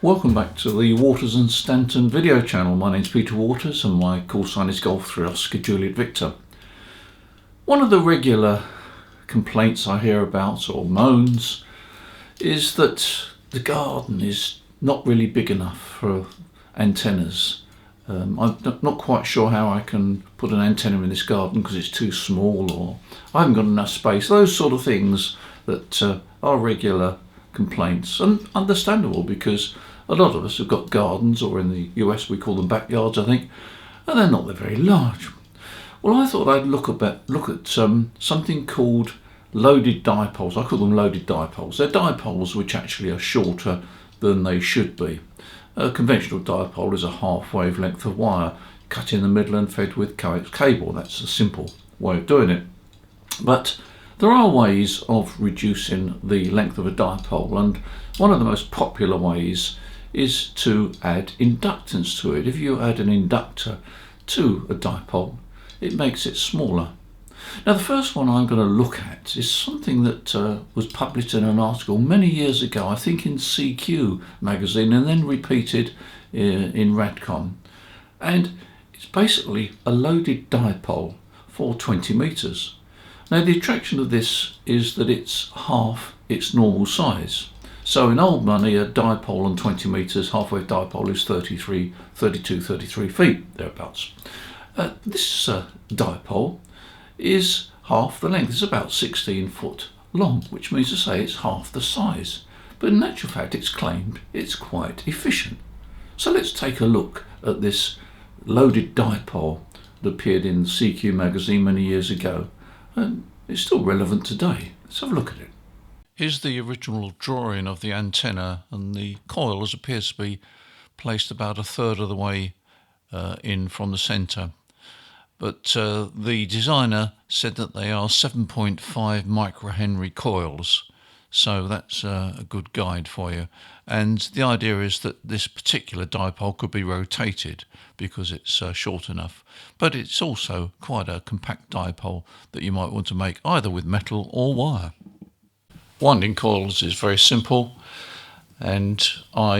Welcome back to the Waters and Stanton video channel. My name's Peter Waters and my call sign is Golf 3 Oscar Juliet Victor. One of the regular complaints I hear about, or moans, is that the garden is not really big enough for antennas. I'm not quite sure how I can put an antenna in this garden because it's too small, or I haven't got enough space. Those sort of things that are regular complaints, and understandable because a lot of us have got gardens, or in the US we call them backyards, I think, and they're not very large. Well, I thought I'd look at something called loaded dipoles. I call them loaded dipoles. They're dipoles which actually are shorter than they should be. A conventional dipole is a half wavelength of wire cut in the middle and fed with coax cable. That's a simple way of doing it. But there are ways of reducing the length of a dipole, and one of the most popular ways is to add inductance to it. If you add an inductor to a dipole, it makes it smaller. Now, the first one I'm going to look at is something that was published in an article many years ago, I think in CQ magazine, and then repeated in Radcom. And it's basically a loaded dipole for 20 metres. Now, the attraction of this is that it's half its normal size. So in old money, a dipole on 20 metres, half-wave dipole, is 33 feet, thereabouts. This dipole is half the length. It's about 16 foot long, which means to say it's half the size. But in actual fact, it's claimed it's quite efficient. So let's take a look at this loaded dipole that appeared in CQ magazine many years ago. And it's still relevant today. Let's have a look at it. Here's the original drawing of the antenna, and the coils appears to be placed about a third of the way in from the centre. But the designer said that they are 7.5 microhenry coils, so that's a good guide for you. And the idea is that this particular dipole could be rotated because it's short enough, but it's also quite a compact dipole that you might want to make either with metal or wire. Winding coils is very simple, and I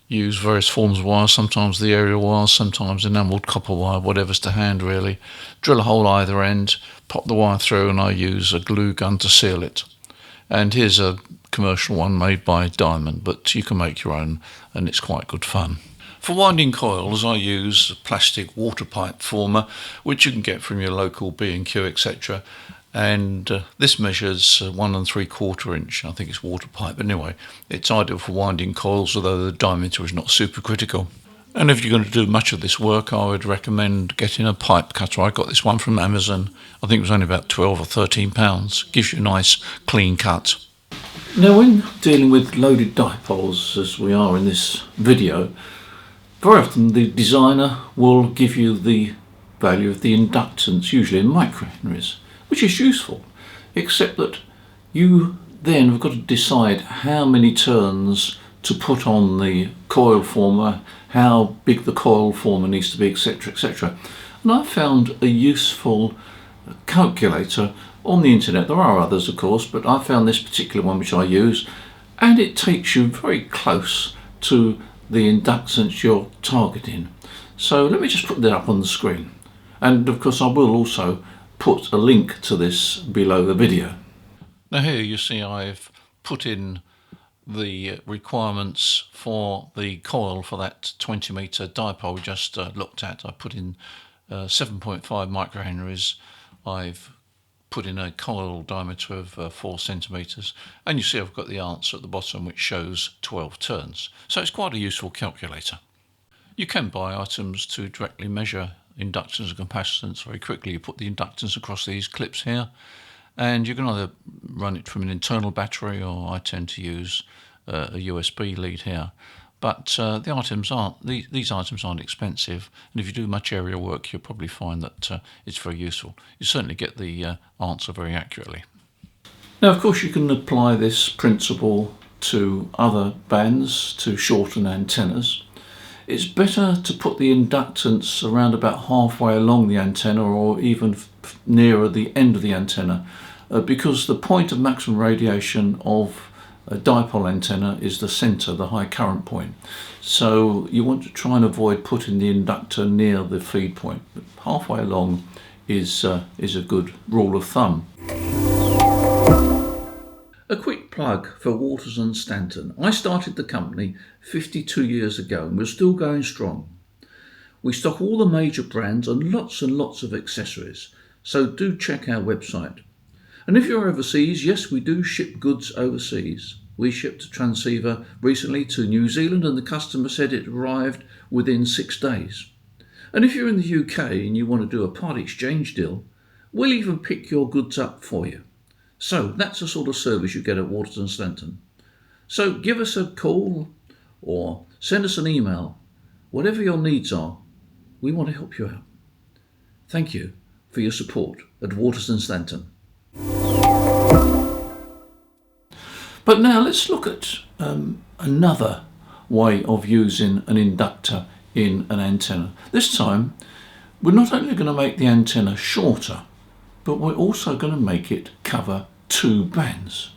use various forms of wire, sometimes the aerial wire, sometimes enamelled copper wire, whatever's to hand really. Drill a hole either end, pop the wire through, and I use a glue gun to seal it. And here's a commercial one made by Diamond, but you can make your own and it's quite good fun. For winding coils, I use a plastic water pipe former, which you can get from your local B&Q, etc. And this measures 1 3/4 inch. I think it's water pipe. But anyway, it's ideal for winding coils, although the diameter is not super critical. And if you're going to do much of this work, I would recommend getting a pipe cutter. I got this one from Amazon. I think it was only about 12 or 13 pounds. Gives you a nice clean cut. Now, when dealing with loaded dipoles, as we are in this video, very often the designer will give you the value of the inductance, usually in microhenries, which is useful, except that you then have got to decide how many turns to put on the coil former, how big the coil former needs to be, etc., etc. And I found a useful calculator on the internet. There are others, of course, but I found this particular one which I use, and it takes you very close to the inductance you're targeting. So let me just put that up on the screen. And of course I will also put a link to this below the video. Now here you see I've put in the requirements for the coil for that 20 metre dipole we just looked at. I put in 7.5 microhenries. I've put in a coil diameter of 4 centimetres, and you see I've got the answer at the bottom which shows 12 turns. So it's quite a useful calculator. You can buy items to directly measure inductance and capacitance very quickly. You put the inductance across these clips here, and you can either run it from an internal battery, or I tend to use a USB lead here. But these items aren't expensive, and if you do much area work, you'll probably find that it's very useful. You certainly get the answer very accurately. Now, of course, you can apply this principle to other bands to shorten antennas. It's better to put the inductance around about halfway along the antenna, or even nearer the end of the antenna, because the point of maximum radiation of a dipole antenna is the centre, the high current point. So you want to try and avoid putting the inductor near the feed point. But halfway along is a good rule of thumb. A quick plug for Waters and Stanton. I started the company 52 years ago and we're still going strong. We stock all the major brands and lots of accessories, so do check our website. And if you're overseas, yes, we do ship goods overseas. We shipped a transceiver recently to New Zealand and the customer said it arrived within 6 days. And if you're in the UK and you want to do a part exchange deal, we'll even pick your goods up for you. So that's the sort of service you get at Waters and Stanton. So give us a call or send us an email. Whatever your needs are, we want to help you out. Thank you for your support at Waters and Stanton. But now let's look at another way of using an inductor in an antenna. This time we're not only going to make the antenna shorter, but we're also going to make it cover 2 bands.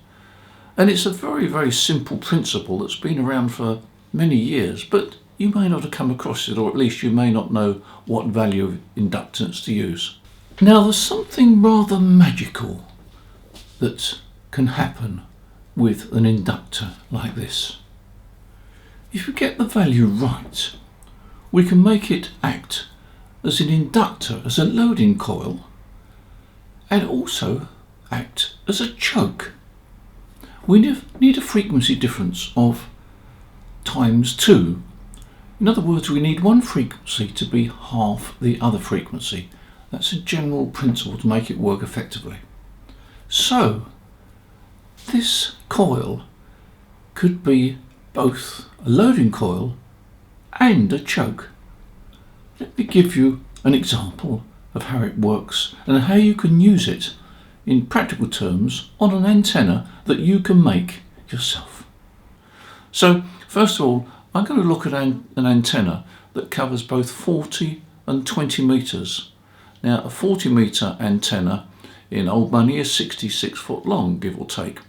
And it's a very simple principle that's been around for many years, but you may not have come across it, or at least you may not know what value of inductance to use. Now there's something rather magical that can happen with an inductor like this. If we get the value right, we can make it act as an inductor, as a loading coil, and also act as a choke. We need a frequency difference of ×2. In other words, we need one frequency to be half the other frequency. That's a general principle to make it work effectively. So this coil could be both a loading coil and a choke. Let me give you an example of how it works and how you can use it in practical terms on an antenna that you can make yourself. So first of all, I'm going to look at an antenna that covers both 40 and 20 metres. Now a 40 metre antenna in old money is 66 foot long, give or take.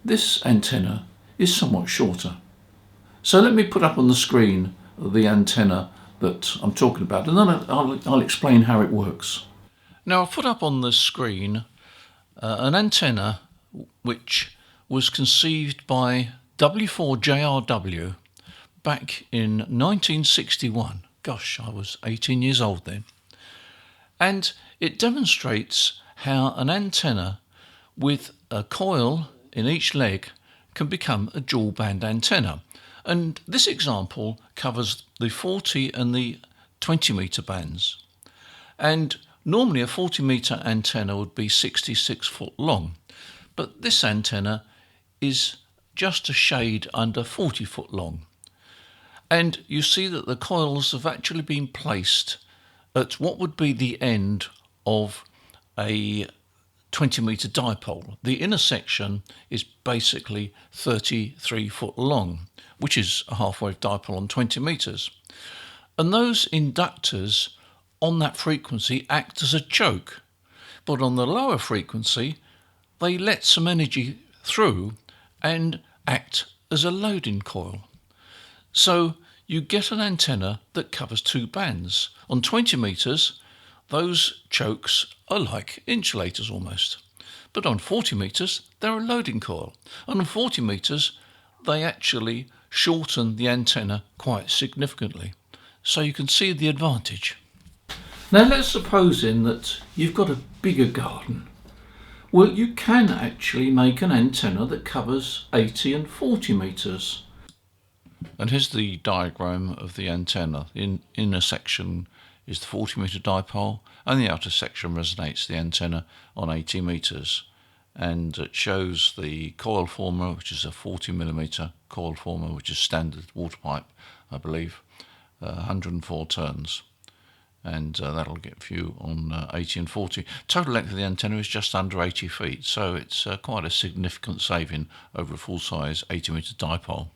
This antenna is somewhat shorter. So let me put up on the screen the antenna that I'm talking about, and then I'll explain how it works. Now I've put up on the screen an antenna which was conceived by W4JRW back in 1961. Gosh, I was 18 years old then. And it demonstrates how an antenna with a coil in each leg can become a dual band antenna. And this example covers the 40 and the 20 metre bands. And normally a 40 metre antenna would be 66 foot long, but this antenna is just a shade under 40 foot long. And you see that the coils have actually been placed at what would be the end of a 20 metre dipole. The inner section is basically 33 foot long, which is a half-wave dipole on 20 metres. And those inductors on that frequency act as a choke, but on the lower frequency they let some energy through and act as a loading coil. So you get an antenna that covers 2 bands. On 20 metres, those chokes are like insulators almost. But on 40 metres, they're a loading coil. And on 40 metres, they actually shorten the antenna quite significantly. So you can see the advantage. Now let's suppose then that you've got a bigger garden. Well, you can actually make an antenna that covers 80 and 40 metres. And here's the diagram of the antenna. In inner section is the 40 metre dipole, and the outer section resonates the antenna on 80 metres. And it shows the coil former, which is a 40 millimetre coil former, which is standard water pipe, I believe, 104 turns. And that'll get you on 80 and 40. Total length of the antenna is just under 80 feet, so it's quite a significant saving over a full-size 80 metre dipole.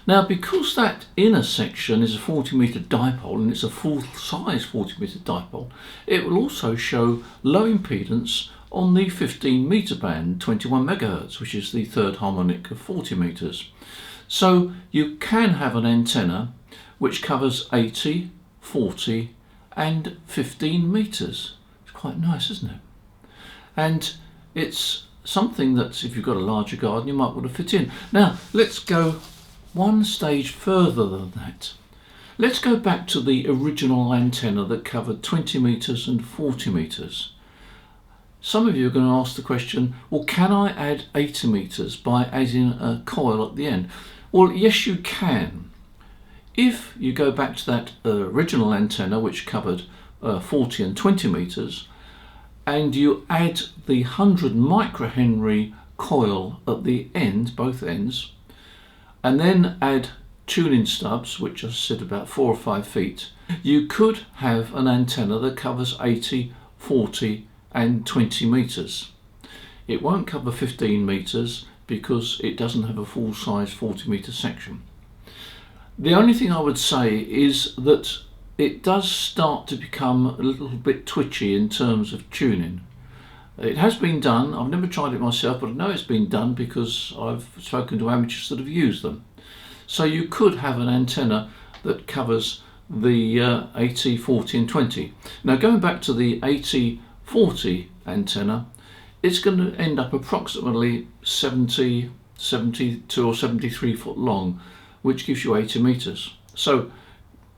Now, because that inner section is a 40 metre dipole and it's a full-size 40 metre dipole, it will also show low impedance on the 15 metre band, 21 megahertz, which is the third harmonic of 40 metres. So you can have an antenna which covers 80, 40 and 15 metres. It's quite nice, isn't it? And it's something that if you've got a larger garden you might want to fit in. Now let's go one stage further than that. Let's go back to the original antenna that covered 20 metres and 40 metres. Some of you are going to ask the question, well, can I add 80 metres by adding a coil at the end? Well, yes you can. If you go back to that original antenna which covered 40 and 20 metres, and you add the 100 microhenry coil at the end, both ends, and then add tuning stubs, which I said about 4 or 5 feet, you could have an antenna that covers 80, 40 and 20 metres. It won't cover 15 metres because it doesn't have a full size 40 metre section. The only thing I would say is that it does start to become a little bit twitchy in terms of tuning. It has been done. I've never tried it myself, but I know it's been done because I've spoken to amateurs that have used them. So you could have an antenna that covers the 80, 40 and 20. Now going back to the 80, 40 antenna, it's going to end up approximately 70, 72 or 73 foot long, which gives you 80 metres. So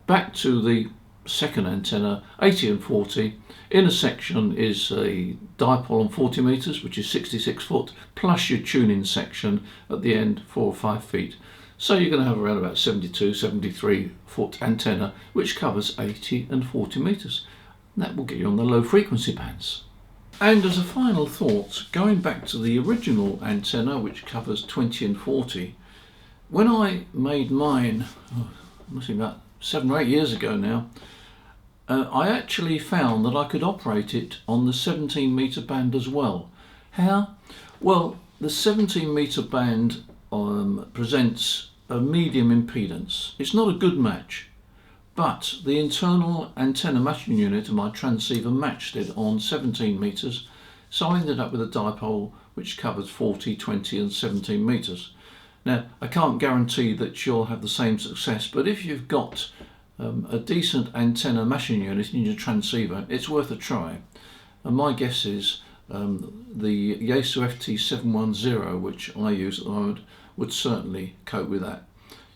back to the second antenna, 80 and 40, in a section is a dipole on 40 metres, which is 66 foot, plus your tuning section at the end, 4 or 5 feet. So you're going to have around about 72, 73 foot antenna, which covers 80 and 40 metres. That will get you on the low frequency bands. And as a final thought, going back to the original antenna, which covers 20 and 40, when I made mine, must be about 7 or 8 years ago now, I actually found that I could operate it on the 17 metre band as well. How? Well, the 17 metre band presents a medium impedance. It's not a good match, but the internal antenna matching unit of my transceiver matched it on 17 metres, so I ended up with a dipole which covers 40, 20 and 17 metres. Now, I can't guarantee that you'll have the same success, but if you've got a decent antenna matching unit in your transceiver, it's worth a try. And my guess is the Yaesu FT710, which I use at the moment, would certainly cope with that.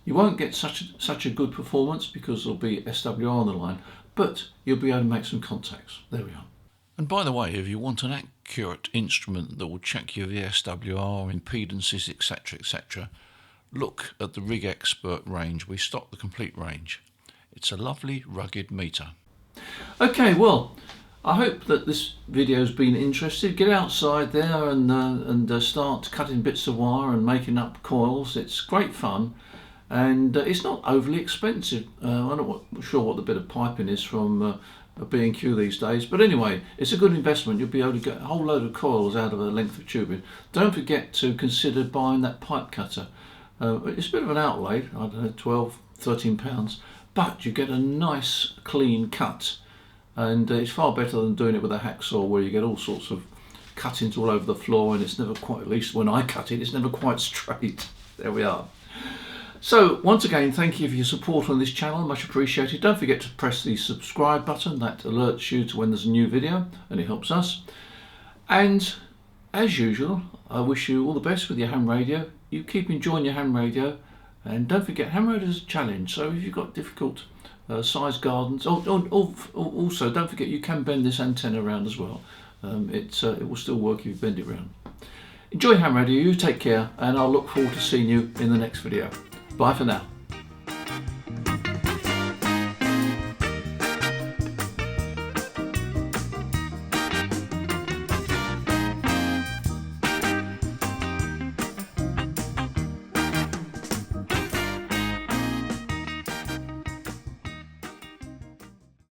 You won't get such a good performance because there'll be SWR on the line, but you'll be able to make some contacts. There we are. And by the way, if you want an accurate instrument that will check your VSWR, impedances, etc., look at the Rig Expert range. We stock the complete range. It's a lovely rugged meter. Okay, well, I hope that this video's been interesting. Get outside there and start cutting bits of wire and making up coils. It's great fun, and it's not overly expensive. I'm not sure what the bit of piping is from B&Q these days, but anyway, it's a good investment. You'll be able to get a whole load of coils out of a length of tubing. Don't forget to consider buying that pipe cutter. It's a bit of an outlay, I don't know, 12, 13 pounds, but you get a nice clean cut, and it's far better than doing it with a hacksaw where you get all sorts of cuttings all over the floor, and it's never quite, at least when I cut it, it's never quite straight. There we are. So once again, thank you for your support on this channel, much appreciated. Don't forget to press the subscribe button, that alerts you to when there's a new video and it helps us. And as usual, I wish you all the best with your ham radio. You keep enjoying your ham radio, and don't forget, ham radio is a challenge, so if you've got difficult size gardens, also don't forget you can bend this antenna around as well. It will still work if you bend it around. Enjoy ham radio, you take care, and I'll look forward to seeing you in the next video. Bye for now.